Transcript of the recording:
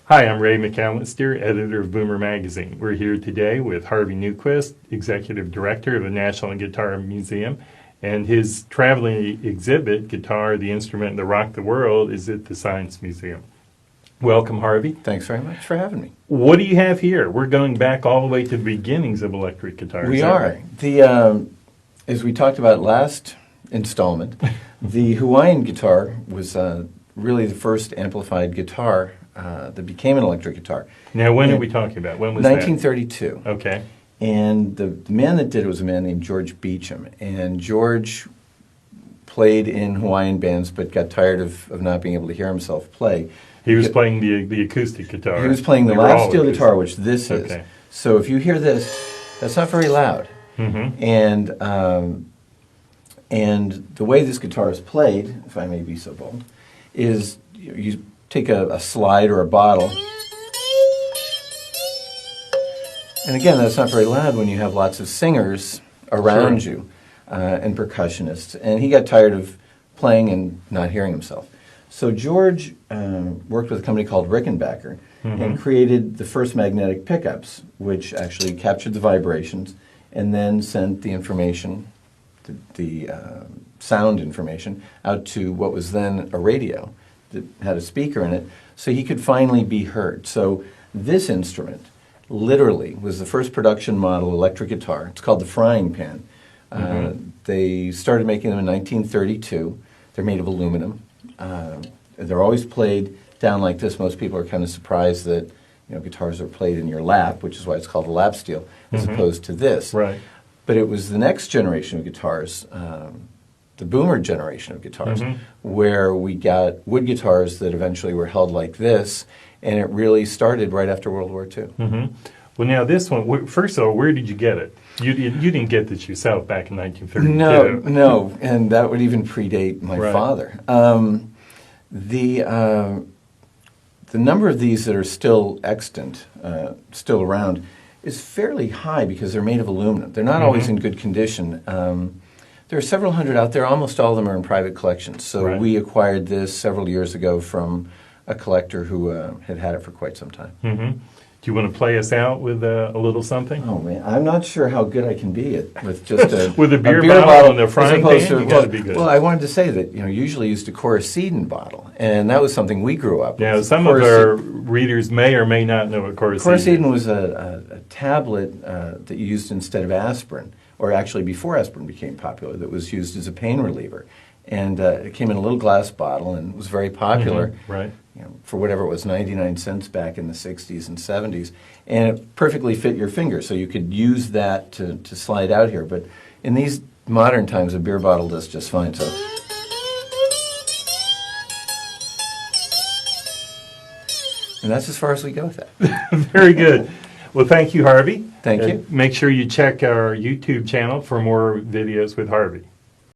Hi, I'm Ray McAllister, editor of Boomer Magazine. We're here today with Harvey Newquist, executive director of the National Guitar Museum, and his traveling exhibit, Guitar, the Instrument that Rocked the World, is at the Science Museum. Welcome, Harvey. Thanks very much for having me. What do you have here? We're going back all the way to the beginnings of electric guitars. We are. Right? As we talked about last installment, the Hawaiian guitar was really the first amplified guitar that became an electric guitar. Now, when are we talking about? When was 1932. that? Okay. And the man that did it was a man named George Beecham. And George played in Hawaiian bands but got tired of not being able to hear himself play. He was playing the acoustic guitar. He was playing the lap steel guitar, which this is. Okay. So if you hear this, that's not very loud. Mm-hmm. And the way this guitar is played, if I may be so bold, is you take a slide or a bottle. And again, that's not very loud when you have lots of singers around you and percussionists. And he got tired of playing and not hearing himself. So George worked with a company called Rickenbacker and created the first magnetic pickups, which actually captured the vibrations and then sent the information, the sound information, out to what was then a radio that had a speaker in it, so he could finally be heard. So this instrument literally was the first production model electric guitar. It's called the frying pan. They started making them in 1932. They're made of aluminum. They're always played down like this. Most people are kind of surprised that guitars are played in your lap, which is why it's called a lap steel, as opposed to this. Right. But it was the next generation of guitars, the Boomer generation of guitars, where we got wood guitars that eventually were held like this, and it really started right after World War II. Well, now this one, first of all, where did you get it? You didn't get this yourself back in 1932. No, and that would even predate my father. The number of these that are still extant, still around, is fairly high because they're made of aluminum. They're not always in good condition. There are several hundred out there. Almost all of them are in private collections. So we acquired this several years ago from a collector who had it for quite some time. Do you want to play us out with a little something? Oh man, I'm not sure how good I can be with just a with a beer bottle and a frying pan. You got to be good. Well, I wanted to say that usually used a Coricidin bottle, and that was something we grew up with. Yeah, some of our readers may or may not know what Coricidin is. Coricidin was a tablet that you used instead of aspirin, or actually before aspirin became popular, that was used as a pain reliever. And it came in a little glass bottle and was very popular. Right. For whatever it was, 99 cents back in the 60s and 70s. And it perfectly fit your finger, so you could use that to slide out here. But in these modern times, a beer bottle does just fine. So. And that's as far as we go with that. Very good. Well, thank you, Harvey. Thank you. Make sure you check our YouTube channel for more videos with Harvey.